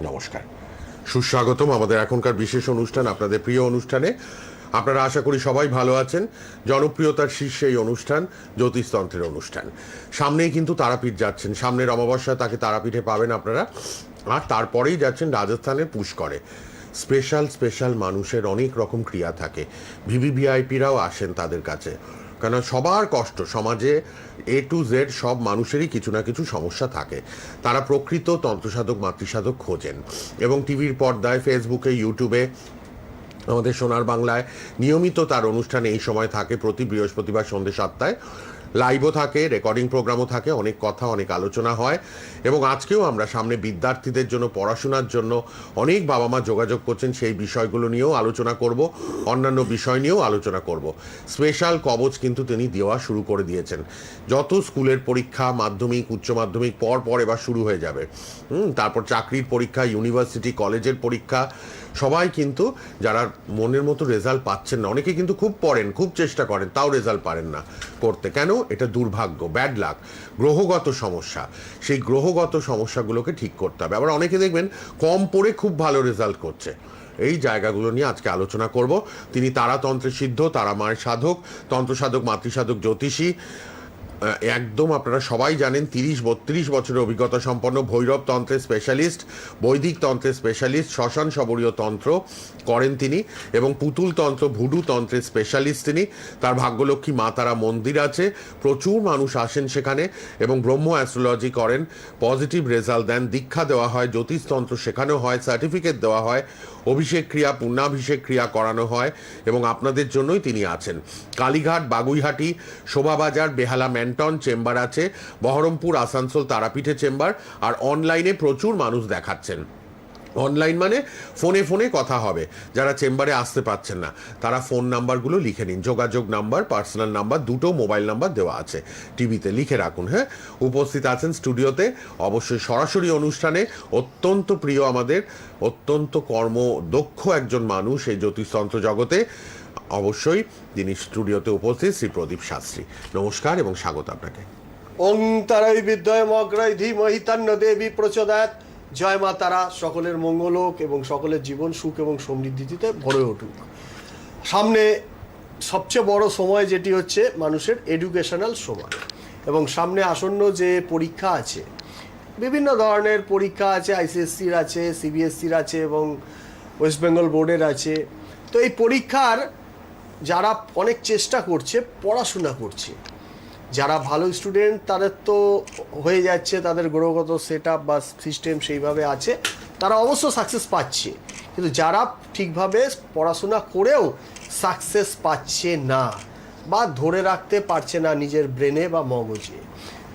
নমস্কার, সুস্বাগতম আমাদের এখনকার বিশেষ অনুষ্ঠান, আপনাদের প্রিয় অনুষ্ঠানে। আপনারা আশা করি সবাই ভালো আছেন। জনপ্রিয়তার শীর্ষে এই অনুষ্ঠান জ্যোতিষতন্ত্রের অনুষ্ঠান। সামনেই কিন্তু তারাপীঠ যাচ্ছেন, সামনের অমাবস্যায় তাকে তারাপীঠে পাবেন আপনারা। আর তারপরেই যাচ্ছেন রাজস্থানের পুষ্করে। স্পেশাল মানুষের অনেক রকম ক্রিয়া থাকে, ভিভিভিআইপিরাও আসেন তাদের কাছে, কেন সবার কষ্ট সমাজে A to Z সব মানুষেরই কিছু না কিছু সমস্যা থাকে। তারা প্রকৃত তন্ত্রসাধক মাতৃসাধক খোঁজেন এবং টিভির পর্দায়, ফেসবুকে, ইউটিউবে, আমাদের সোনার বাংলায় নিয়মিত তার অনুষ্ঠান এই সময় থাকে। প্রতি বৃহস্পতিবার সন্ধ্যে 7টায় লাইভও থাকে, রেকর্ডিং প্রোগ্রামও থাকে, অনেক কথা অনেক আলোচনা হয়। এবং আজকেও আমরা সামনে বিদ্যার্থীদের জন্য, পড়াশোনার জন্য অনেক বাবা মা যোগাযোগ করছেন, সেই বিষয়গুলো নিয়েও আলোচনা করব, অন্যান্য বিষয় নিয়েও আলোচনা করব। স্পেশাল কবচ কিন্তু তিনি দেওয়া শুরু করে দিয়েছেন। যত স্কুলের পরীক্ষা, মাধ্যমিক, উচ্চ মাধ্যমিক পর এবার শুরু হয়ে যাবে, তারপর চাকরির পরীক্ষা, ইউনিভার্সিটি, কলেজের পরীক্ষা, সবাই কিন্তু যারা মনের মতো রেজাল্ট পাচ্ছেন না, অনেকে কিন্তু খুব পড়েন, খুব চেষ্টা করেন, তাও রেজাল্ট পারেন না করতে। কেন? এটা দুর্ভাগ্য, ব্যাড লাক, গ্রহগত সমস্যা। সেই গ্রহগত সমস্যাগুলোকে ঠিক করতে হবে। আবার অনেকে দেখবেন কম পড়ে খুব ভালো রেজাল্ট করছে। এই জায়গাগুলো নিয়ে আজকে আলোচনা করব। তিনি তারাতন্ত্রের সিদ্ধ, তারা মায়ের সাধক, তন্ত্রসাধক, মাতৃসাধক, জ্যোতিষী, একদম আপনারা সবাই জানেন 30-32 বছরের অভিজ্ঞতা সম্পন্ন, ভৈরব তন্ত্রের স্পেশালিস্ট, বৈদিক তন্ত্রের স্পেশালিস্ট, শ্মশান শবরীয় তন্ত্র করেন তিনি, এবং পুতুল তন্ত্র, ভুডু তন্ত্রের স্পেশালিস্ট তিনি। তার ভাগ্যলক্ষ্মী মা তারা মন্দির আছে, প্রচুর মানুষ আসেন সেখানে, এবং ব্রহ্ম অ্যাস্ট্রোলজি করেন, পজিটিভ রেজাল্ট দেন, দীক্ষা দেওয়া হয়, জ্যোতিষতন্ত্র শেখানো হয়, সার্টিফিকেট দেওয়া হয়, অভিষেক ক্রিয়া, পূর্ণাভিষেক ক্রিয়া করানো হয়, এবং আপনাদের জন্যই তিনি আছেন। কালীঘাট, বাগুইহাটি, শোভাবাজার, বেহালা ম্যান্টন চেম্বার আছে, বহরমপুর, আসানসোল তারাপীঠে চেম্বার। আর অনলাইনে প্রচুর মানুষ দেখাচ্ছেন। অনলাইন মানে ফোনে কথা হবে। যারা চেম্বারে আসতে পারছেন না তারা ফোন নাম্বারগুলো লিখে নিন, যোগাযোগ নাম্বার, পার্সোনাল নাম্বার, দুটো মোবাইল নাম্বার দেওয়া আছে, টিভিতে লিখে রাখুন। হ্যাঁ, উপস্থিত আছেন স্টুডিওতে, অবশ্যই সরাসরি অনুষ্ঠানে অত্যন্ত প্রিয় আমাদের, অত্যন্ত কর্মদক্ষ একজন মানুষ এই জ্যোতিষতন্ত্র জগতে। অবশ্যই তিনি স্টুডিওতে উপস্থিত, শ্রী প্রদীপ শাস্ত্রী। নমস্কার এবং স্বাগত আপনাকে। ওং তারাই বিদ্যয় মগ্রয় ধীমহি তন্ন দেবী প্রচোদয়াৎ। জয় মা তারা, সকলের মঙ্গল হোক এবং সকলের জীবন সুখ এবং সমৃদ্ধিতে ভরে উঠুক। সামনে সবচেয়ে বড় সময় যেটি হচ্ছে মানুষের এডুকেশনাল সময়, এবং সামনে আসন্ন যে পরীক্ষা আছে, বিভিন্ন ধরনের পরীক্ষা আছে, আইসিএসসির আছে, সিবিএসসির আছে এবং ওয়েস্ট বেঙ্গল বোর্ডের আছে। তো এই পরীক্ষার যারা অনেক চেষ্টা করছে, পড়াশোনা করছে, যারা ভালো স্টুডেন্ট তাদের তো হয়ে যাচ্ছে, তাদের গ্রহগত সেট আপ বা সিস্টেম সেইভাবে আছে, তারা অবশ্য সাকসেস পাচ্ছে। কিন্তু যারা ঠিকভাবে পড়াশোনা করেও সাকসেস পাচ্ছে না, বা ধরে রাখতে পারছে না নিজের ব্রেনে বা মগজে,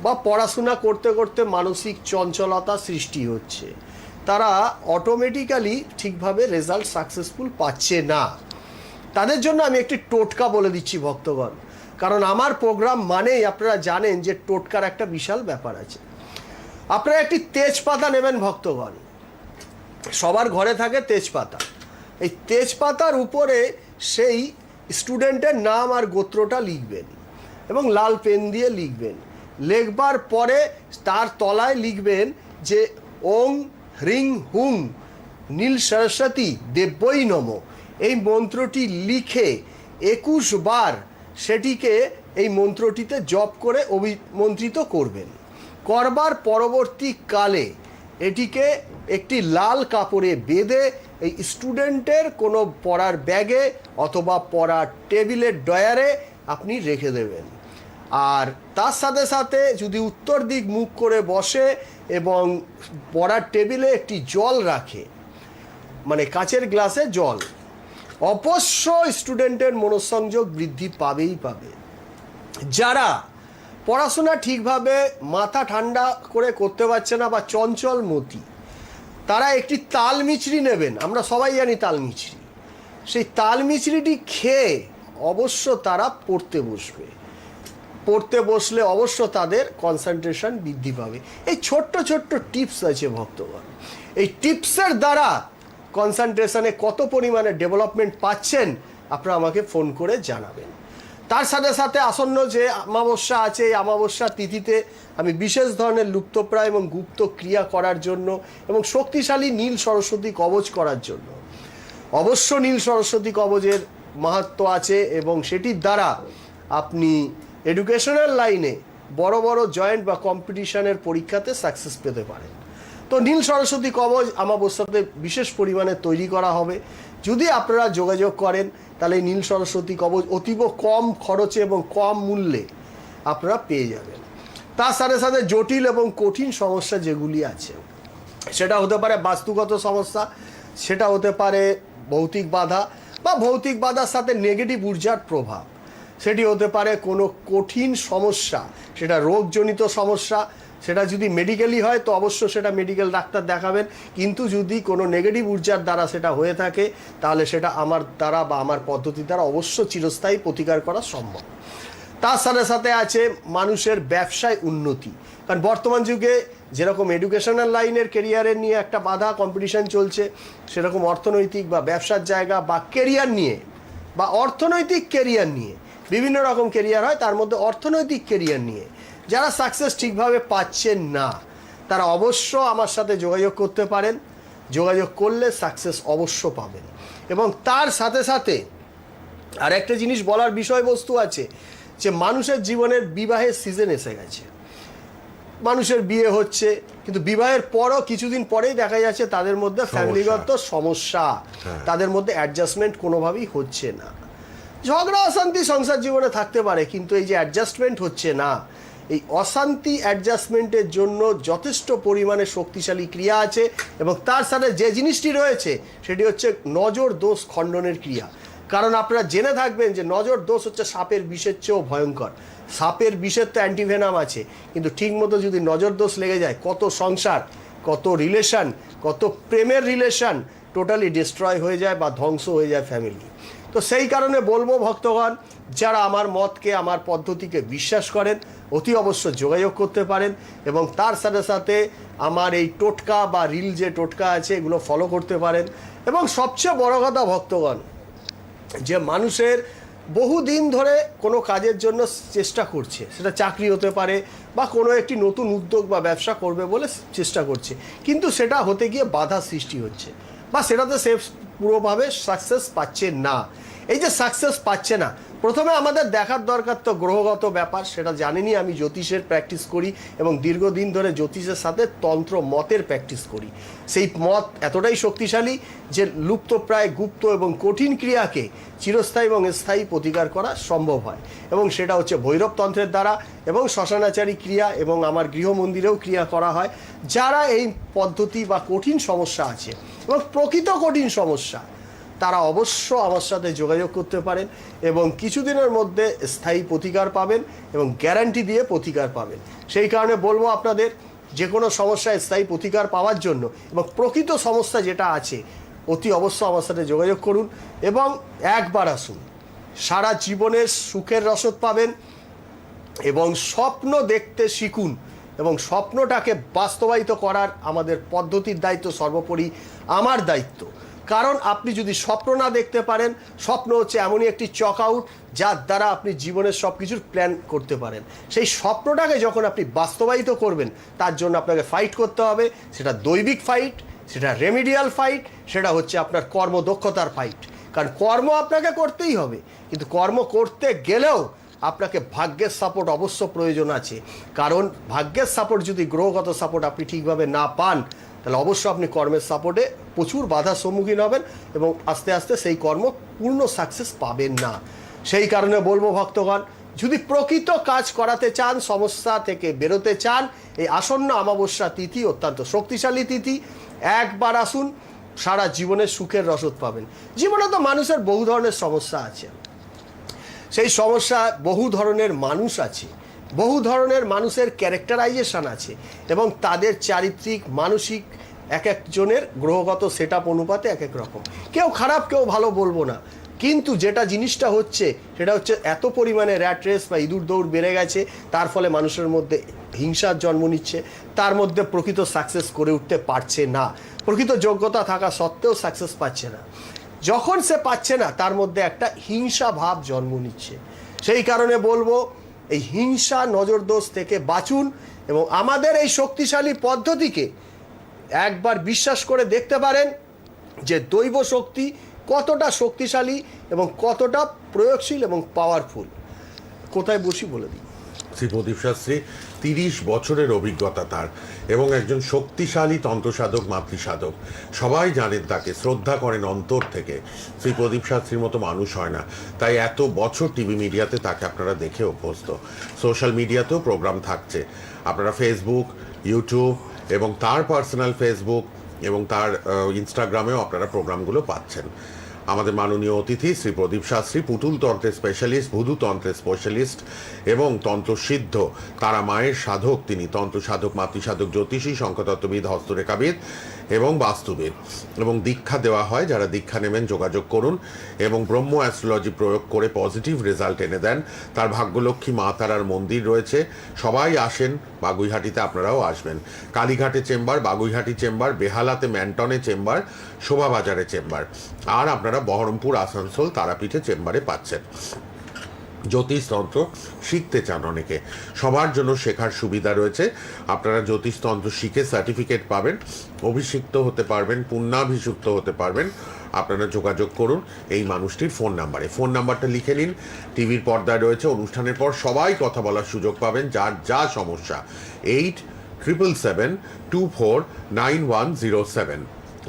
বা পড়াশোনা করতে করতে মানসিক চঞ্চলতা সৃষ্টি হচ্ছে, তারা অটোমেটিক্যালি ঠিকভাবে রেজাল্ট সাকসেসফুল পাচ্ছে না। তাদের জন্য আমি একটি টোটকা বলে দিচ্ছি ভক্তগণ, কারণ আমার প্রোগ্রাম মানেই আপনারা জানেন যে টোটকার একটা বিশাল ব্যাপার আছে। আপনারা একটি তেজপাতা নেবেন ভক্তগণ, সবার ঘরে থাকে তেজপাতা। এই তেজপাতার উপরে সেই স্টুডেন্টের নাম আর গোত্রটা লিখবেন এবং লাল পেন দিয়ে লিখবেন। লেখবার পরে তার তলায় লিখবেন যে ওং হ্রিং হুং নীল সরস্বতী দেব্যই নমঃ। এই মন্ত্রটি লিখে 21 বার সেটিকে এই মন্ত্রটিতে জপ করে অভিমন্ত্রিত করবেন। করবার পরবর্তীকালে এটিকে একটি লাল কাপড়ে বেঁধে এই স্টুডেন্টের কোনো পড়ার ব্যাগে অথবা পড়ার টেবিলের ড্রয়ারে আপনি রেখে দেবেন। আর তার সাথে সাথে যদি উত্তর দিক মুখ করে বসে এবং পড়ার টেবিলে একটি জল রাখে, মানে কাচের গ্লাসে জল, অবশ্যই স্টুডেন্টের মনোসংযোগ বৃদ্ধি পাবেই পাবে। যারা পড়াশোনা ঠিকভাবে মাথা ঠান্ডা করে করতে পারছে না বা চঞ্চল মতি, তারা একটি তাল মিছরি নেবেন। আমরা সবাই জানি তাল মিছরি। সেই তাল মিছরিটি খেয়ে অবশ্য তারা পড়তে বসবে। পড়তে বসলে অবশ্য তাদের কনসেন্ট্রেশন বৃদ্ধি পাবে। এই ছোট্ট টিপস আছে ভক্তগণ, এই টিপসের দ্বারা কনসেন্ট্রেশনে কত পরিমাণে ডেভেলপমেন্ট পাচ্ছেন আপনারা আমাকে ফোন করে জানাবেন। তার সাথে সাথে আসন্ন যে অমাবস্যা আছে, এই অমাবস্যা তিথিতে আমি বিশেষ ধরনের লুপ্তপ্রায় এবং গুপ্ত ক্রিয়া করার জন্য এবং শক্তিশালী নীল সরস্বতী কবচ করার জন্য, অবশ্য নীল সরস্বতী কবচের মাহাত্ম্য আছে এবং সেটির দ্বারা আপনি এডুকেশনাল লাইনে বড় বড় জয়েন্ট বা কম্পিটিশনের পরীক্ষাতে সাকসেস পেতে পারেন। তো নীল সরস্বতী কবচ অমাবস্যাতে বিশেষ পরিমাণে তৈরি করা হবে। যদি আপনারা যোগাযোগ করেন তাহলে এই নীল সরস্বতী কবচ অতীব কম খরচে এবং কম মূল্যে আপনারা পেয়ে যাবেন। তার সাথে সাথে জটিল এবং কঠিন সমস্যা যেগুলি আছে, সেটা হতে পারে বাস্তুগত সমস্যা, সেটা হতে পারে ভৌতিক বাধা বা ভৌতিক বাধার সাথে নেগেটিভ ঊর্জার প্রভাব, সেটি হতে পারে কোনো কঠিন সমস্যা, সেটা রোগজনিত সমস্যা, সেটা যদি মেডিকেলি হয় তো অবশ্য সেটা মেডিকেল ডাক্তার দেখাবেন, কিন্তু যদি কোনো নেগেটিভ ঊর্জার দ্বারা সেটা হয়ে থাকে তাহলে সেটা আমার দ্বারা বা আমার পদ্ধতির দ্বারা অবশ্য চিরস্থায়ী প্রতিকার করা সম্ভব। তার সাথে সাথে আছে মানুষের ব্যবসায় উন্নতি, কারণ বর্তমান যুগে যেরকম এডুকেশনাল লাইনের কেরিয়ারের নিয়ে একটা বাধা কম্পিটিশন চলছে, সেরকম অর্থনৈতিক বা ব্যবসার জায়গা বা কেরিয়ার নিয়ে বা অর্থনৈতিক কেরিয়ার নিয়ে, বিভিন্ন রকম কেরিয়ার হয়, তার মধ্যে অর্থনৈতিক কেরিয়ার নিয়ে যারা সাকসেস ঠিকভাবে পাচ্ছেন না তারা অবশ্য আমার সাথে যোগাযোগ করতে পারেন। যোগাযোগ করলে সাকসেস অবশ্য পাবেন। এবং তার সাথে সাথে আর একটা জিনিস বলার বিষয়বস্তু আছে যে মানুষের জীবনের বিবাহের সিজন এসে গেছে, মানুষের বিয়ে হচ্ছে, কিন্তু বিবাহের পরও কিছুদিন পরেই দেখা যাচ্ছে তাদের মধ্যে ফ্যামিলিগত সমস্যা, তাদের মধ্যে অ্যাডজাস্টমেন্ট কোনোভাবেই হচ্ছে না। ঝগড়া অশান্তি সংসার জীবনে থাকতে পারে, কিন্তু এই যে অ্যাডজাস্টমেন্ট হচ্ছে না, এই অশান্তি অ্যাডজাস্টমেন্টের জন্য যথেষ্ট পরিমাণে শক্তিশালী ক্রিয়া আছে। এবং তার সাথে যে জিনিসটি রয়েছে সেটি হচ্ছে নজর দোষ খণ্ডনের ক্রিয়া। কারণ আপনারা জেনে থাকবেন যে নজর দোষ হচ্ছে সাপের বিষের চেয়েও ভয়ঙ্কর। সাপের বিষের তো অ্যান্টিভেনাম আছে, কিন্তু ঠিকমতো যদি নজর দোষ লেগে যায় কত সংসার, কত রিলেশন, কত প্রেমের রিলেশন টোটালি ডিস্ট্রয় হয়ে যায় বা ধ্বংস হয়ে যায় ফ্যামিলি। তো সেই কারণে বলবো ভক্তগণ, যারা আমার মতকে আমার পদ্ধতিকে বিশ্বাস করেন অতি অবশ্য যোগাযোগ করতে পারেন এবং তার সাথে সাথে আমার এই টোটকা বা রিল যে টোটকা আছে এগুলো ফলো করতে পারেন। এবং সবচেয়ে বড় কথা ভক্তগণ, যে মানুষের বহুদিন ধরে কোনো কাজের জন্য চেষ্টা করছে, সেটা চাকরি হতে পারে বা কোনো একটি নতুন উদ্যোগ বা ব্যবসা করবে বলে চেষ্টা করছে, কিন্তু সেটা হতে গিয়ে বাধা সৃষ্টি হচ্ছে বা সেটাতে সে পুরোভাবে সাকসেস পাচ্ছে না। এই যে সাকসেস পাচ্ছে না, প্রথমে আমাদের দেখার দরকার তো গ্রহগত ব্যাপার, সেটা জানেনই আমি জ্যোতিষের প্র্যাকটিস করি এবং দীর্ঘদিন ধরে জ্যোতিষের সাথে তন্ত্র মতের প্র্যাকটিস করি। সেই মত এতটাই শক্তিশালী যে লুপ্তপ্রায় গুপ্ত এবং কঠিন ক্রিয়াকে চিরস্থায়ী এবং স্থায়ী প্রতিকার করা সম্ভব হয়, এবং সেটা হচ্ছে ভৈরব তন্ত্রের দ্বারা এবং শ্মশানাচারী ক্রিয়া এবং আমার গৃহমন্দিরেও ক্রিয়া করা হয়। যারা এই পদ্ধতি বা কঠিন সমস্যা আছে এবং প্রকৃত কঠিন সমস্যা, তারা অবশ্য আমার সাথে যোগাযোগ করতে পারেন এবং কিছুদিনের মধ্যে স্থায়ী প্রতিকার পাবেন এবং গ্যারান্টি দিয়ে প্রতিকার পাবেন। সেই কারণে বলবো আপনাদের, যে কোনো সমস্যায় স্থায়ী প্রতিকার পাওয়ার জন্য এবং প্রকৃত সমস্যা যেটা আছে অতি অবশ্য আমার সাথে যোগাযোগ করুন এবং একবার আসুন, সারা জীবনের সুখের রসদ পাবেন এবং স্বপ্ন দেখতে শিখুন এবং স্বপ্নটাকে বাস্তবায়িত করার আমাদের পদ্ধতির দায়িত্ব সর্বোপরি আমার দায়িত্ব। কারণ আপনি যদি স্বপ্ন না দেখতে পারেন, স্বপ্ন হচ্ছে এমনই একটি চক আউট যার দ্বারা আপনি জীবনের সব কিছুর প্ল্যান করতে পারেন। সেই স্বপ্নটাকে যখন আপনি বাস্তবায়িত করবেন তার জন্য আপনাকে ফাইট করতে হবে, সেটা দৈবিক ফাইট, সেটা রেমিডিয়াল ফাইট, সেটা হচ্ছে আপনার কর্মদক্ষতার ফাইট। কারণ কর্ম আপনাকে করতেই হবে, কিন্তু কর্ম করতে গেলেও আপনাকে ভাগ্যের সাপোর্ট অবশ্য প্রয়োজন আছে। কারণ ভাগ্যের সাপোর্ট যদি গ্রহগত সাপোর্ট আপনি ঠিকভাবে না পান তাহলে অবশ্য আপনি কর্মের সাপোর্টে প্রচুর বাধার সম্মুখীন হবেন এবং আস্তে আস্তে সেই কর্ম পূর্ণ সাকসেস পাবেন না। সেই কারণে বলবো ভক্তগণ, যদি প্রকৃত কাজ করাতে চান, সমস্যা থেকে বেরোতে চান, এই আসন্ন অমাবস্যা তিথি অত্যন্ত শক্তিশালী তিথি, একবার আসুন, সারা জীবনের সুখের রসদ পাবেন। জীবনে তো মানুষের বহু ধরনের সমস্যা আছে, সেই সমস্যা বহু ধরনের মানুষ আছে, বহু ধরনের মানুষের ক্যারেক্টারাইজেশন আছে এবং তাদের চারিত্রিক মানসিক এক একজনের গ্রহগত সেট আপ অনুপাতে এক এক রকম, কেউ খারাপ কেউ ভালো বলবো না। কিন্তু যেটা জিনিসটা হচ্ছে সেটা হচ্ছে এত পরিমাণে র্যাট রেস বা ইঁদুর দৌড় বেড়ে গেছে, তার ফলে মানুষের মধ্যে হিংসার জন্ম নিচ্ছে, তার মধ্যে প্রকৃত সাকসেস করে উঠতে পারছে না, প্রকৃত যোগ্যতা থাকা সত্ত্বেও সাকসেস পাচ্ছে না। যখন সে পাচ্ছে না তার মধ্যে একটা হিংসা ভাব জন্ম নিচ্ছে। সেই কারণে বলবো এই হিংসা নজরদোষ থেকে বাঁচুন এবং আমাদের এই শক্তিশালী পদ্ধতিকে একবার বিশ্বাস করে দেখতে পারেন যে দৈব শক্তি কতটা শক্তিশালী এবং কতটা প্রয়োগশীল এবং পাওয়ারফুল। কোথায় বসি বলে দিই। শ্রী প্রদীপ শাস্ত্রী 30 বছরের অভিজ্ঞতা তার এবং একজন শক্তিশালী তন্ত্রসাধক মাতৃসাধক। সবাই জানেন তাকে, শ্রদ্ধা করেন অন্তর থেকে। শ্রী প্রদীপ শাস্ত্রীর মতো মানুষ হয় না, তাই এত বছর টিভি মিডিয়াতে তাকে আপনারা দেখে অভ্যস্ত। সোশ্যাল মিডিয়াতেও প্রোগ্রাম থাকছে, আপনারা ফেসবুক, ইউটিউব এবং তার পার্সোনাল ফেসবুক এবং তার ইনস্টাগ্রামেও আপনারা প্রোগ্রামগুলো পাচ্ছেন। আমাদের মাননীয় অতিথি শ্রী প্রদীপ শাস্ত্রী পুতুল তন্ত্রের স্পেশালিস্ট, ভুদু তন্ত্রের স্পেশালিস্ট এবং তন্ত্রসিদ্ধ তারা মায়ের সাধক। তিনি তন্ত্রসাধক, মাতৃসাধক, জ্যোতিষী, শঙ্খতত্ত্ববিদ, হস্তরেখাবিদ এবং বাস্তুবিদ। এবং দীক্ষা দেওয়া হয়, যারা দীক্ষা নেবেন যোগাযোগ করুন এবং ব্রহ্ম অ্যাস্ট্রোলজি প্রয়োগ করে পজিটিভ রেজাল্ট এনে দেন। তার ভাগ্যলক্ষ্মী মা তারার মন্দির রয়েছে, সবাই আসেন। বাগুইহাটিতে আপনারাও আসবেন। কালীঘাটে চেম্বার, বাগুইহাটি চেম্বার, বেহালাতে ম্যান্টনে চেম্বার, শোভাবাজারে চেম্বার, আর আপনারা বহরমপুর, আসানসোল, তারাপীঠে চেম্বারে পাচ্ছেন। জ্যোতিষতন্ত্র শিখতে চান অনেকে, সবার জন্য শেখার সুবিধা রয়েছে। আপনারা জ্যোতিষতন্ত্র শিখে সার্টিফিকেট পাবেন, অভিষিক্ত হতে পারবেন, পুণ্যাভিষিক্ত হতে পারবেন। আপনারা যোগাযোগ করুন এই মানুষটির ফোন নাম্বারে। ফোন নাম্বারটা লিখে নিন, টিভির পর্দায় রয়েছে। অনুষ্ঠানের পর সবাই কথা বলার সুযোগ পাবেন, যার যা সমস্যা। 8777249107।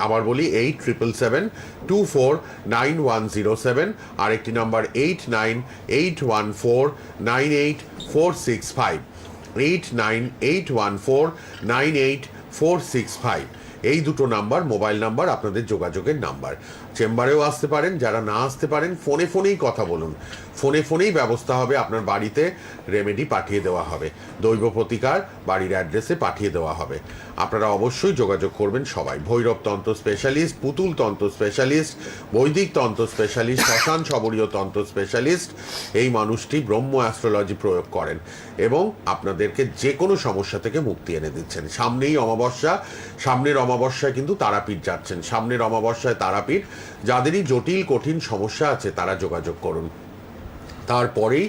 আবার বলি 8777249107। আরেকটি নাম্বার 8981498465, 8981498465। এই দুটো নাম্বার মোবাইল নাম্বার, আপনাদের যোগাযোগের নাম্বার। চেম্বারেও আসতে পারেন, যারা না আসতে পারেন ফোনেই কথা বলুন। ফোনেই ব্যবস্থা হবে, আপনার বাড়িতে রেমেডি পাঠিয়ে দেওয়া হবে, দৈব প্রতিকার বাড়ির অ্যাড্রেসে পাঠিয়ে দেওয়া হবে। আপনারা অবশ্যই যোগাযোগ করবেন সবাই। ভৈরব তন্ত্র স্পেশালিস্ট, পুতুল তন্ত্র স্পেশালিস্ট, বৈদিক তন্ত্র স্পেশালিস্ট, শ্মশান শবরীয় তন্ত্র স্পেশালিস্ট। এই মানুষটি ব্রহ্ম অ্যাস্ট্রোলজি প্রয়োগ করেন এবং আপনাদেরকে যে কোনো সমস্যা থেকে মুক্তি এনে দিচ্ছেন। সামনেই অমাবস্যা, সামনের অমাবস্যায় কিন্তু তারাপীঠ যাচ্ছেন। সামনের অমাবস্যায় তারাপীঠ। যাদেরই জটিল কঠিন সমস্যা আছে তারা যোগাযোগ করুন। তারপরেই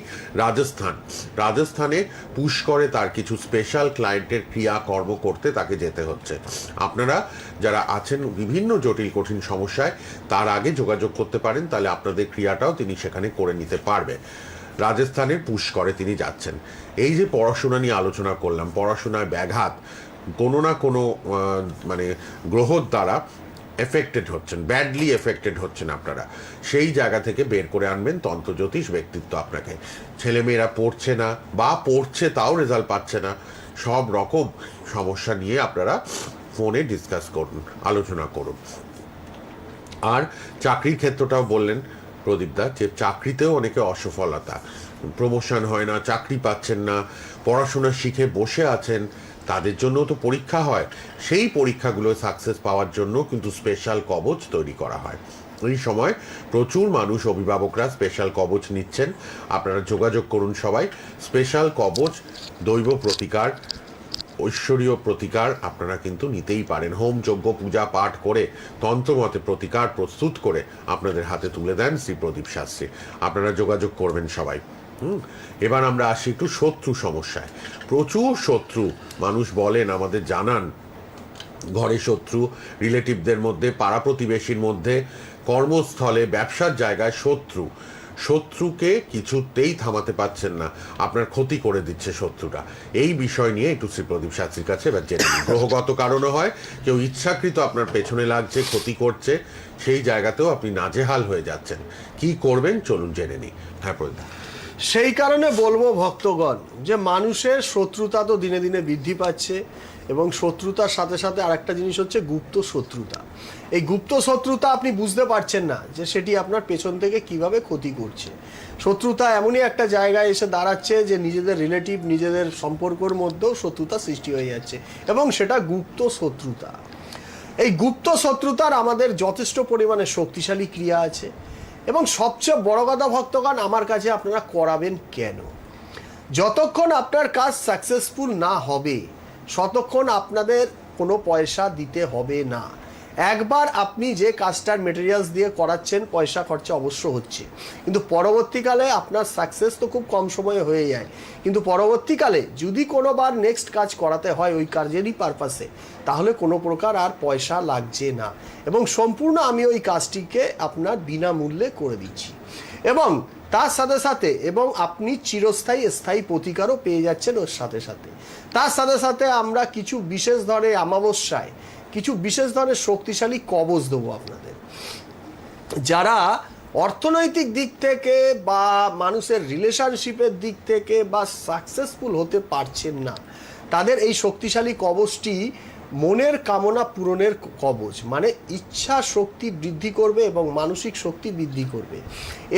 রাজস্থানে পুষ্করে তার কিছু স্পেশাল ক্লায়েন্টের ক্রিয়াকর্ম করতে তাকে যেতে হচ্ছে। আপনারা যারা আছেন বিভিন্ন জটিল কঠিন সমস্যায়, তার আগে যোগাযোগ করতে পারেন, তাহলে আপনাদের ক্রিয়াটাও তিনি সেখানে করে নিতে পারবে। রাজস্থানের পুষ্করে তিনি যাচ্ছেন। এই যে পড়াশোনা নিয়ে আলোচনা করলাম, পড়াশোনায় ব্যাঘাত কোনো না কোনো গ্রহর দ্বারা এফেক্টেড হচ্ছেন, ব্যাডলি এফেক্টেড হচ্ছেন, আপনারা সেই জায়গা থেকে বের করে আনবেন তন্ত্রজ্যোতিষ ব্যক্তিত্ব আপনাকে। ছেলেমেয়েরা পড়ছে না বা পড়ছে তাও রেজাল্ট পাচ্ছে না, সব রকম সমস্যা নিয়ে আপনারা ফোনে ডিসকাস করুন, আলোচনা করুন। আর চাকরির ক্ষেত্রটাও বললেন প্রদীপদা, যে চাকরিতেও অনেকে অসফলতা, প্রমোশন হয় না, চাকরি পাচ্ছেন না, পড়াশোনা শিখে বসে আছেন, তাদের জন্য তো পরীক্ষা হয়। সেই পরীক্ষাগুলো সাকসেস পাওয়ার জন্য কিন্তু স্পেশাল কবচ তৈরি করা হয়। এই সময় প্রচুর মানুষ, অভিভাবকরা স্পেশাল কবচ নিচ্ছেন। আপনারা যোগাযোগ করুন সবাই। স্পেশাল কবচ, দৈব প্রতিকার, ঐশ্বরীয় প্রতিকার আপনারা কিন্তু নিতেই পারেন। হোম যজ্ঞ পূজা পাঠ করে তন্ত্রমতে প্রতিকার প্রস্তুত করে আপনাদের হাতে তুলে দেন শ্রী প্রদীপ শাস্ত্রী। আপনারা যোগাযোগ করবেন সবাই। এবার আমরা আসি একটু শত্রু সমস্যায়। প্রচুর শত্রু মানুষ বলেন, আমাদের জানান, ঘরে শত্রু, রিলেটিভদের মধ্যে, পাড়া প্রতিবেশীর মধ্যে, কর্মস্থলে, ব্যবসার জায়গায় শত্রুকে কিছুতেই থামাতে পারছেন না, আপনার ক্ষতি করে দিচ্ছে শত্রুটা। এই বিষয় নিয়ে একটু শ্রী প্রদীপ শাস্ত্রীর কাছে এবার জেনে নিন। গ্রহগত কারণও হয়, কেউ ইচ্ছাকৃত আপনার পেছনে লাগছে, ক্ষতি করছে, সেই জায়গাতেও আপনি নাজেহাল হয়ে যাচ্ছেন। কি করবেন চলুন জেনে নিই। হ্যাঁ প্রদীপ। সেই কারণে বলবো ভক্তগণ, যে মানুষের শত্রুতা তো দিনে দিনে বৃদ্ধি পাচ্ছে এবং শত্রুতার সাথে সাথে আরেকটা জিনিস হচ্ছে গুপ্ত শত্রুতা। এই গুপ্ত শত্রুতা আপনি বুঝতে পারছেন না যে সেটি আপনার পেছন থেকে কিভাবে ক্ষতি করছে। শত্রুতা এমনই একটা জায়গায় এসে দাঁড়াচ্ছে যে নিজেদের রিলেটিভ, নিজেদের সম্পর্কের মধ্যেও শত্রুতা সৃষ্টি হয়ে যাচ্ছে এবং সেটা গুপ্ত শত্রুতা। এই গুপ্ত শত্রুতার আমাদের যথেষ্ট পরিমাণে শক্তিশালী ক্রিয়া আছে এবং সবচেয়ে বড় কথা ভক্তগণ, আমার কাছে আপনারা করাবেন কেন? যতক্ষণ আপনার কাজ সাকসেসফুল না হবে ততক্ষণ আপনাদের কোনো পয়সা দিতে হবে না। একবার আপনি যে কাজটার মেটেরিয়ালস দিয়ে করাচ্ছেন পয়সা খরচা অবশ্য হচ্ছে, কিন্তু পরবর্তীকালে আপনার সাকসেস তো খুব কম সময়ে হয়ে যায়, কিন্তু পরবর্তীকালে যদি কোনোবার নেক্সট কাজ করাতে হয় ওই কাজেরই পারপাসে, তাহলে কোনো প্রকার আর পয়সা লাগছে না এবং সম্পূর্ণ আমি ওই কাজটিকে আপনার বিনামূল্যে করে দিচ্ছি। এবং তার সাথে সাথে এবং আপনি চিরস্থায়ী স্থায়ী প্রতিকারও পেয়ে যাচ্ছেন ওর সাথে সাথে। তার সাথে সাথে আমরা কিছু বিশেষ ধরনের অমাবস্যায় কিছু বিশেষ ধরনের শক্তিশালী কবচ দেবো আপনাদের। যারা অর্থনৈতিক দিক থেকে বা মানুষের রিলেশনশিপের দিক থেকে বা সাকসেসফুল হতে পারছেন না, তাদের এই শক্তিশালী কবচটি মনের কামনা পূরণের কবচ, মানে ইচ্ছা শক্তি বৃদ্ধি করবে এবং মানসিক শক্তি বৃদ্ধি করবে।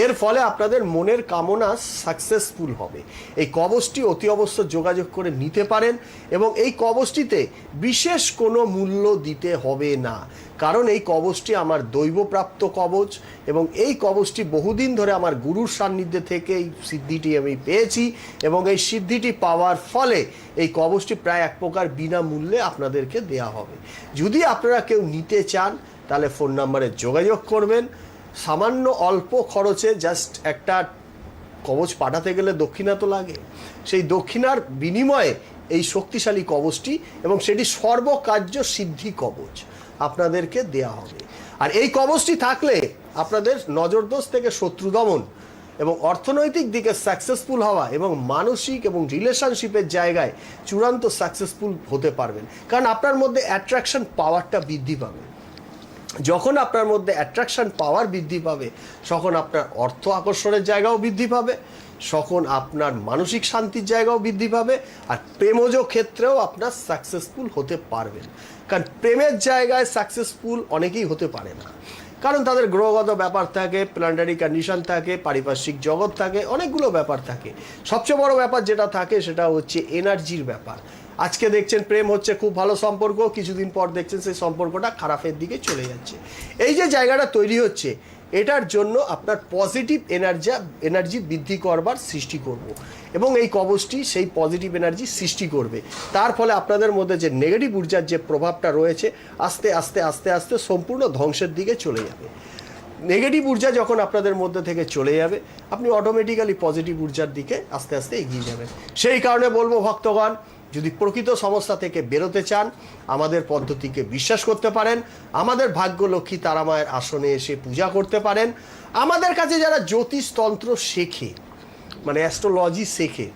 এর ফলে আপনাদের মনের কামনা সাকসেসফুল হবে। এই কবচটি অতি অবশ্য যোগাযোগ করে নিতে পারেন এবং এই কবচটিতে বিশেষ কোনো মূল্য দিতে হবে না, কারণ এই কবচটি আমার দৈবপ্রাপ্ত কবচ এবং এই কবচটি বহুদিন ধরে আমার গুরুর সান্নিধ্যে থেকে এই সিদ্ধিটি আমি পেয়েছি এবং এই সিদ্ধিটি পাওয়ার ফলে এই কবচটি প্রায় এক প্রকার বিনামূল্যে আপনাদেরকে দেয়া হবে। যদি আপনারা কেউ নিতে চান তাহলে ফোন নাম্বারে যোগাযোগ করবেন। সামান্য অল্প খরচে জাস্ট একটা কবচ পাঠাতে গেলে দক্ষিণা তো লাগে, সেই দক্ষিণার বিনিময়ে এই শক্তিশালী কবচটি এবং সেটি সর্বকার্য সিদ্ধি কবচ আপনাদেরকে দেয়া হবে। আর এই কবচটি থাকলে আপনাদের নজরদোষ থেকে শত্রু দমন এবং অর্থনৈতিক দিকে সাকসেসফুল হওয়া এবং মানসিক এবং রিলেশনশিপের জায়গায় চূড়ান্ত সাকসেসফুল হতে পারবেন, কারণ আপনার মধ্যে অ্যাট্রাকশন পাওয়ারটা বৃদ্ধি পাবে। যখন আপনার মধ্যে অ্যাট্রাকশন পাওয়ার বৃদ্ধি পাবে তখন আপনার অর্থ আকর্ষণের জায়গাও বৃদ্ধি পাবে, তখন আপনার মানসিক শান্তির জায়গাও বৃদ্ধি পাবে, আর প্রেমজ ক্ষেত্রেও আপনার সাকসেসফুল হতে পারবেন। কারণ প্রেমের জায়গায় সাকসেসফুল অনেকেই হতে পারে না, কারণ তাদের গ্রহগত ব্যাপার থাকে, প্ল্যানেটারি কন্ডিশন থাকে, পারিপার্শ্বিক জগৎ থাকে, অনেকগুলো ব্যাপার থাকে। সবচেয়ে বড় ব্যাপার যেটা থাকে সেটা হচ্ছে এনার্জির ব্যাপার। আজকে দেখছেন প্রেম হচ্ছে খুব ভালো সম্পর্ক, কিছুদিন পর দেখছেন সেই সম্পর্কটা খারাপের দিকে চলে যাচ্ছে। এই যে জায়গাটা তৈরি হচ্ছে, এটার জন্য আপনার পজিটিভ এনার্জি বৃদ্ধি করবার সৃষ্টি করব এবং এই কবচটি সেই পজিটিভ এনার্জি সৃষ্টি করবে। তার ফলে আপনাদের মধ্যে যে নেগেটিভ ঊর্জার যে প্রভাবটা রয়েছে আস্তে আস্তে আস্তে আস্তে সম্পূর্ণ ধ্বংসের দিকে চলে যাবে। নেগেটিভ ঊর্জা যখন আপনাদের মধ্যে থেকে চলে যাবে, আপনি অটোমেটিক্যালি পজিটিভ ঊর্জার দিকে আস্তে আস্তে এগিয়ে যাবেন। সেই কারণে বলবো ভক্তগণ, যদি প্রকৃত সমস্যা থেকে বেরোতে চান আমাদের পদ্ধতিকে বিশ্বাস করতে পারেন, আমাদের ভাগ্যলক্ষ্মী তারামায়ের আসনে এসে পূজা করতে পারেন। আমাদের কাছে যারা জ্যোতিষতন্ত্র শেখে, মানে অ্যাস্ট্রোলজি শেখে,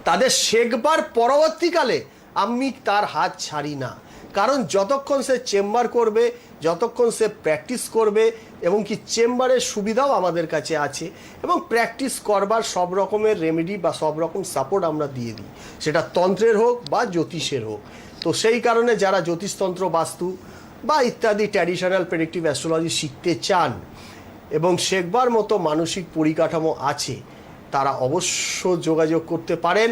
তাদের শেখবার পরবর্তীকালে আমি তার হাত ছাড়ি না, কারণ যতক্ষণ সে চেম্বার করবে, যতক্ষণ সে প্র্যাকটিস করবে, এবং কি চেম্বারের সুবিধাও আমাদের কাছে আছে এবং প্র্যাকটিস করবার সব রকমের রেমেডি বা সব রকম সাপোর্ট আমরা দিয়ে দিই, সেটা তন্ত্রের হোক বা জ্যোতিষের হোক। তো সেই কারণে যারা জ্যোতিষতন্ত্র, বাস্তু বা ইত্যাদি ট্র্যাডিশনাল প্রেডিক্টিভ অ্যাস্ট্রোলজি শিখতে চান এবং শেখবার মতো মানসিক পরিকাঠামো আছে, তারা অবশ্য যোগাযোগ করতে পারেন।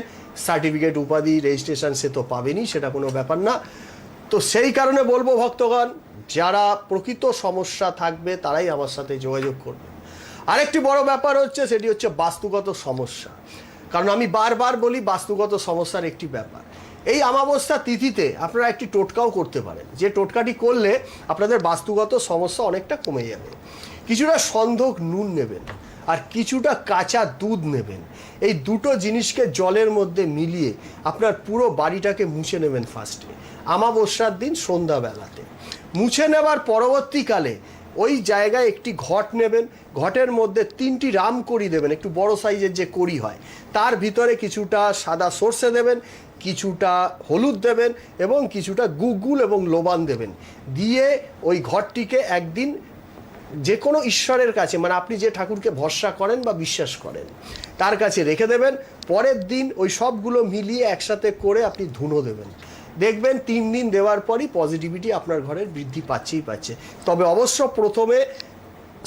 সার্টিফিকেট, উপাধি, রেজিস্ট্রেশন সে তো পাবেনই, সেটা কোনো ব্যাপার না। তো সেই কারণে বলবো ভক্তগণ, যারা প্রকৃত সমস্যা থাকবে তারাই আমার সাথে যোগাযোগ করবে। আরেকটি বড় ব্যাপার হচ্ছে, সেটি হচ্ছে বাস্তুগত সমস্যা। কারণ আমি বারবার বলি বাস্তুগত সমস্যার একটি ব্যাপার, এই অমাবস্যা তিথিতে আপনারা একটি টোটকাও করতে পারেন, যে টোটকাটি করলে আপনাদের বাস্তুগত সমস্যা অনেকটা কমে যাবে। কিছুটা সন্ধক নুন নেবেন আর কিছুটা কাঁচা দুধ নেবেন। এই দুটো জিনিসকে জলের মধ্যে মিলিয়ে আপনার পুরো বাড়িটাকে মুছে নেবেন ফার্স্টে, অমাবস্যার দিন সন্ধ্যাবেলাতে। মুছে নেবার পরবর্তীকালে ওই জায়গায় একটি ঘট নেবেন, ঘটের মধ্যে 3টি রামকড়ি দেবেন, একটু বড় সাইজের যে কড়ি হয়, তার ভিতরে কিছুটা সাদা সর্ষে দেবেন, কিছুটা হলুদ দেবেন এবং কিছুটা গুগুল এবং লোবান দেবেন। দিয়ে ওই ঘরটিকে একদিন যে কোনো ঈশ্বরের কাছে, মানে আপনি যে ঠাকুরকে ভরসা করেন বা বিশ্বাস করেন তার কাছে রেখে দেবেন। পরের দিন ওই সবগুলো মিলিয়ে একসাথে করে আপনি ধুনো দেবেন। দেখবেন 3 দিন দেওয়ার পরই পজিটিভিটি আপনার ঘরের বৃদ্ধি পাচ্ছেই পাচ্ছে। তবে অবশ্য প্রথমে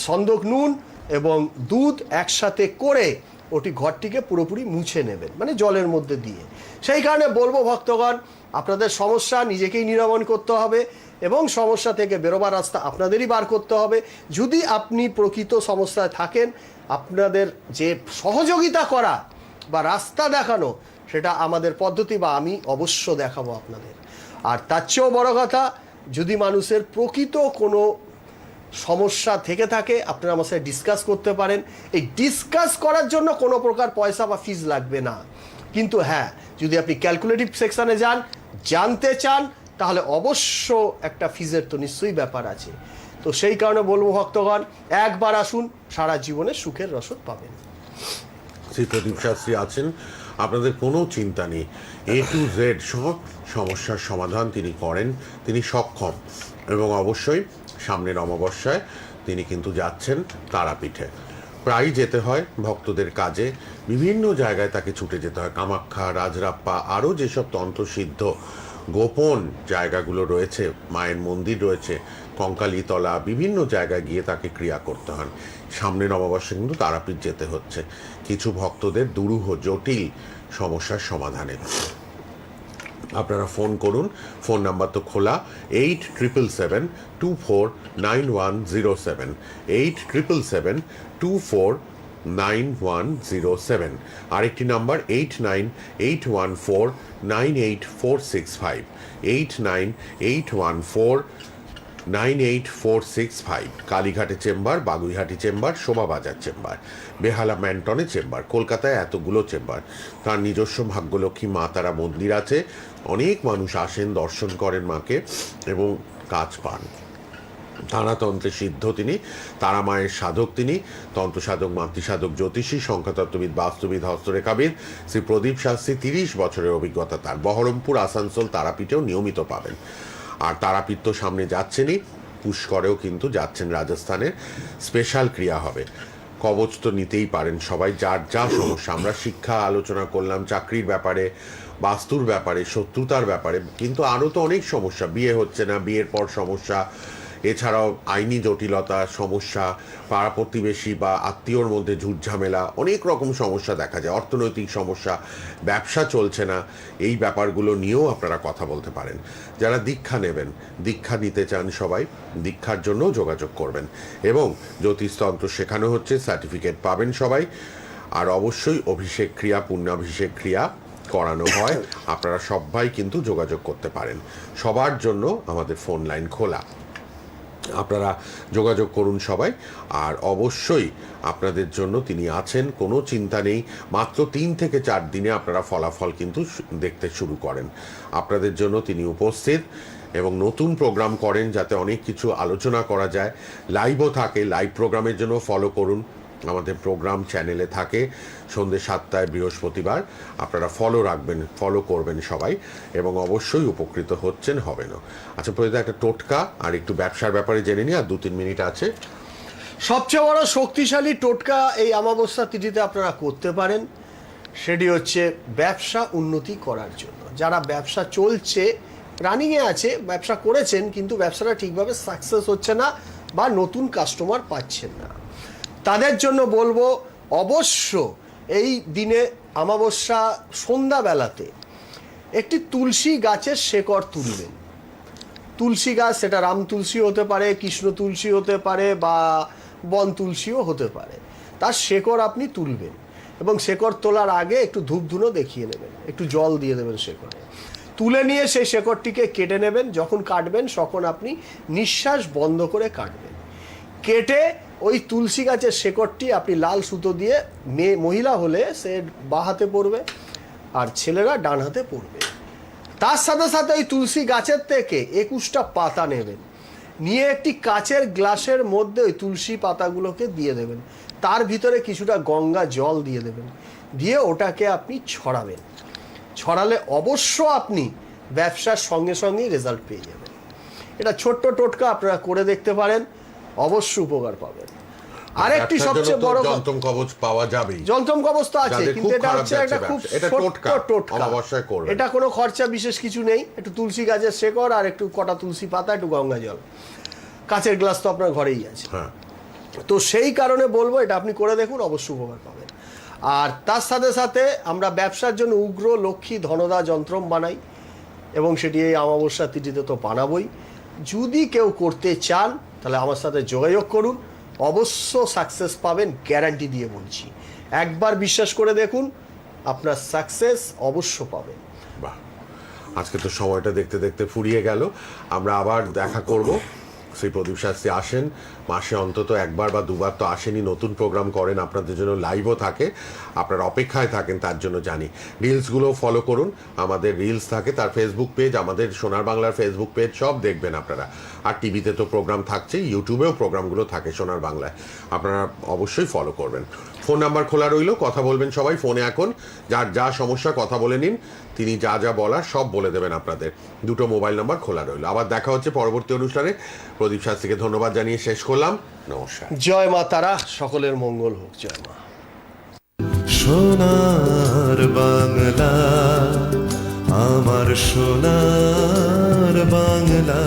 সন্দক নুন এবং দুধ একসাথে করে ওটি ঘরটিকে পুরোপুরি মুছে নেবেন, মানে জলের মধ্যে দিয়ে। সেই কারণে বলবো ভক্তগণ, আপনাদের সমস্যা নিজেকেই নিরাময় করতে হবে এবং সমস্যা থেকে বেরোবার রাস্তা আপনাদেরই বার করতে হবে। যদি আপনি প্রকৃত সমস্যায় থাকেন, আপনাদের যে সহযোগিতা করা বা রাস্তা দেখানো, সেটা আমাদের পদ্ধতি বা আমি অবশ্য দেখাবো আপনাদের। আর তার চেয়েও বড় কথা, যদি মানুষের প্রকৃত কোনো সমস্যা থেকে থাকে আপনারা আমার সাথে ডিসকাস করতে পারেন। এই ডিসকাস করার জন্য কোনো প্রকার পয়সা বা ফিজ লাগবে না, কিন্তু হ্যাঁ যদি আপনি ক্যালকুলেটিভ সেকশনে যান, জানতে চান, তাহলে অবশ্য একটা ফিজের তো নিশ্চয়ই ব্যাপার আছে। তো সেই কারণে বলবো ভক্তগণ, একবার আসুন, সারা জীবনে সুখের রসদ পাবেন। শ্রী প্রদীপ শাস্ত্রী আছেন, আপনাদের কোনো চিন্তা নেই, A to Z সব সমস্যার সমাধান তিনি করেন, তিনি সক্ষম। এবং অবশ্যই সামনের অমাবস্যায় তিনি কিন্তু যাচ্ছেন তারাপীঠে। প্রায় যেতে হয় ভক্তদের কাজে, বিভিন্ন জায়গায় তাকে ছুটে যেতে হয়, কামাখ্যা, রাজরাপ্পা, আরও যেসব তন্ত্রসিদ্ধ গোপন জায়গাগুলো রয়েছে, মায়ের মন্দির রয়েছে, কঙ্কালীতলা, বিভিন্ন জায়গায় গিয়ে তাকে ক্রিয়া করতে হয়। সামনের অমাবস্যা কিন্তু তারাপীঠ যেতে হচ্ছে কিছু ভক্তদের দুরূহ জটিল সমস্যার সমাধানে। আপনারা ফোন করুন, ফোন নাম্বার তো খোলা 8777249107, 8777249107। আরেকটি নাম্বার 8981498465, 8981498465। কালীঘাটে chamber, Baguiati chamber, Shobhabazar chamber, Behala ম্যান্টনে চেম্বার, কলকাতায় এতগুলো চেম্বার। তার নিজস্ব ভাগ্যলক্ষ্মী মা তারা মন্দির আছে, অনেক মানুষ আসেন, দর্শন করেন মাকে এবং কাজ পান। তারাতন্ত্রে সিদ্ধ তিনি, তারা মায়ের সাধক তিনি, তন্ত্রসাধক, মাতৃসাধক, জ্যোতিষী, সংখ্যাতত্ত্ববিদ, বাস্তুবিদ, হস্তরেখাবিদ। শ্রী প্রদীপ শাস্ত্রী 30 বছরের অভিজ্ঞতা তার। বহরমপুর, আসানসোল তারাপীঠেও নিয়মিত পাবেন। আর তারাপীঠ তো সামনে যাচ্ছেনই, পুষ্করেও কিন্তু যাচ্ছেন, রাজস্থানের স্পেশাল ক্রিয়া হবে। কবচ তো নিতেই পারেন সবাই, যার যা সমস্যা। আমরা শিক্ষা আলোচনা করলাম, চাকরির ব্যাপারে, বাস্তুর ব্যাপারে, শত্রুতার ব্যাপারে, কিন্তু আরও তো অনেক সমস্যা, বিয়ে হচ্ছে না, বিয়ের পর সমস্যা, এছাড়াও আইনি জটিলতা, সমস্যা, পাড়া প্রতিবেশী বা আত্মীয়র মধ্যে ঝুটঝামেলা, অনেক রকম সমস্যা দেখা যায়, অর্থনৈতিক সমস্যা, ব্যবসা চলছে না, এই ব্যাপারগুলো নিয়েও আপনারা কথা বলতে পারেন। যারা দীক্ষা নেবেন, দীক্ষা নিতে চান সবাই, দীক্ষার জন্য যোগাযোগ করবেন। এবং জ্যোতিষতন্ত্র শেখানো হচ্ছে, সার্টিফিকেট পাবেন সবাই। আর অবশ্যই অভিষেক ক্রিয়া, পুণ্যাভিষেক ক্রিয়া করানো হয়, আপনারা সবাই কিন্তু যোগাযোগ করতে পারেন। সবার জন্য আমাদের ফোন লাইন খোলা, আপনারা যোগাযোগ করুন সবাই। আর অবশ্যই আপনাদের জন্য তিনি আছেন, কোনো চিন্তা নেই। মাত্র 3 থেকে 4 দিনে আপনারা ফলাফল কিন্তু দেখতে শুরু করেন। আপনাদের জন্য তিনি উপস্থিত এবং নতুন প্রোগ্রাম করেন যাতে অনেক কিছু আলোচনা করা যায়। লাইভও থাকে, লাইভ প্রোগ্রামের জন্য ফলো করুন, আমাদের প্রোগ্রাম চ্যানেলে থাকে সন্ধ্যে 7টায় বৃহস্পতিবার। আপনারা ফলো রাখবেন, ফলো করবেন সবাই, এবং অবশ্যই উপকৃত হচ্ছেন, হবেনও। আচ্ছা প্রতিটা একটা টোটকা আর একটু ব্যবসার ব্যাপারে জেনে নিই, আর 2-3 মিনিট আছে। সবচেয়ে বড় শক্তিশালী টোটকা এই অমাবস্যা তিথিতে আপনারা করতে পারেন, সেটি হচ্ছে ব্যবসা উন্নতি করার জন্য। যারা ব্যবসা চলছে, রানিংয়ে আছে, ব্যবসা করেছেন কিন্তু ব্যবসাটা ঠিকভাবে সাকসেস হচ্ছে না বা নতুন কাস্টমার পাচ্ছেন না, তাদের জন্য বলবো অবশ্য এই দিনে অমাবস্যা সন্ধ্যাবেলাতে একটি তুলসী গাছের শেকড় তুলবেন। তুলসী গাছ, সেটা রাম তুলসী হতে পারে, কৃষ্ণ তুলসী হতে পারে, বা বন তুলসীও হতে পারে। তার শেকড় আপনি তুলবেন এবং শেকড় তোলার আগে একটু ধূপ ধুনো দেখিয়ে নেবেন, একটু জল দিয়ে দেবেন শেকড়ে। তুলে নিয়ে সেই শেকড়টিকে কেটে নেবেন। যখন কাটবেন তখন আপনি নিঃশ্বাস বন্ধ করে কাটবেন। কেটে ওই তুলসী গাছের শেকড়টি আপনি লাল সুতো দিয়ে, মহিলা হলে সে বাঁ হাতে পড়বে আর ছেলেরা ডান হাতে পড়বে। তার সাথে সাথে ওই তুলসী গাছের থেকে 21টা পাতা নেবেন, নিয়ে একটি কাচের গ্লাসের মধ্যে ওই তুলসী পাতাগুলোকে দিয়ে দেবেন। তার ভিতরে কিছুটা গঙ্গা জল দিয়ে দেবেন, দিয়ে ওটাকে আপনি ছড়াবেন। ছড়ালে অবশ্য আপনি ব্যবসার সঙ্গে সঙ্গেই রেজাল্ট পেয়ে যাবেন। এটা ছোট্ট টোটকা, আপনারা করে দেখতে পারেন, অবশ্য উপকার পাবেন। আরেকটি সবচেয়ে বড়, যন্ত্রম কবচ পাওয়া যাবে, যন্ত্রম কবচ তো আছে, যাদের কিন্তু খুব এটা খারাপ হচ্ছে একটা যাচ্ছে খুব ব্যবসা, এটা ছোট্ট টোটকা। অমাবস্যায় করবেন। এটা কোনো খরচা বিশেষ কিছু নেই, একটু তুলসী গাছের শেকড় আর একটু কটা তুলসী পাতা, একটু গঙ্গা জল, কাচের গ্লাস তো আপনার ঘরেই আছে। হ্যাঁ, তো সেই কারণে বলবো এটা আপনি করে দেখুন, অবশ্যই উপকার পাবেন। আর তার সাথে সাথে আমরা ব্যবসার জন্য উগ্র লক্ষ্মী ধনদা যন্ত্রম বানাই, এবং সেটি এই অমাবস্যা তিথিতে তো বানাবই। যদি কেউ করতে চান তাহলে আমার সাথে যোগাযোগ করুন, অবশ্য সাকসেস পাবেন, গ্যারান্টি দিয়ে বলছি। একবার বিশ্বাস করে দেখুন, আপনার সাকসেস অবশ্য পাবেন। বাহ। আজকে তো সময়টা দেখতে দেখতে ফুরিয়ে গেল। আমরা আবার দেখা করব। শ্রী প্রদীপ শাস্ত্রী আসেন মাসে অন্তত একবার বা দুবার, তো আসেনই, নতুন প্রোগ্রাম করেন, আপনাদের জন্য লাইভও থাকে, আপনারা অপেক্ষায় থাকেন, তার জন্য জানি। রিলসগুলো ফলো করুন, আমাদের রিলস থাকে, তার ফেসবুক পেজ, আমাদের সোনার বাংলার ফেসবুক পেজ, সব দেখবেন আপনারা। আর টিভিতে তো প্রোগ্রাম থাকছেই, ইউটিউবেও প্রোগ্রামগুলো থাকে সোনার বাংলায়, আপনারা অবশ্যই ফলো করবেন। ফোন নাম্বার খোলা রইল, কথা বলবেন সবাই ফোনে। এখন যার যা সমস্যা কথা বলে নিন, তিনি যা যা বলার সব বলে দেবেন আপনাদের। দুটো মোবাইল নাম্বার খোলা রইল। আবার দেখা হচ্ছে পরবর্তী অনুষ্ঠানে। প্রদীপ শাস্ত্রীকে ধন্যবাদ জানিয়ে শেষ করলাম। নমস্কার। জয় মা তারা, সকলের মঙ্গল হোক। জয় মা। সোনার বাংলা, আমার সোনার বাংলা।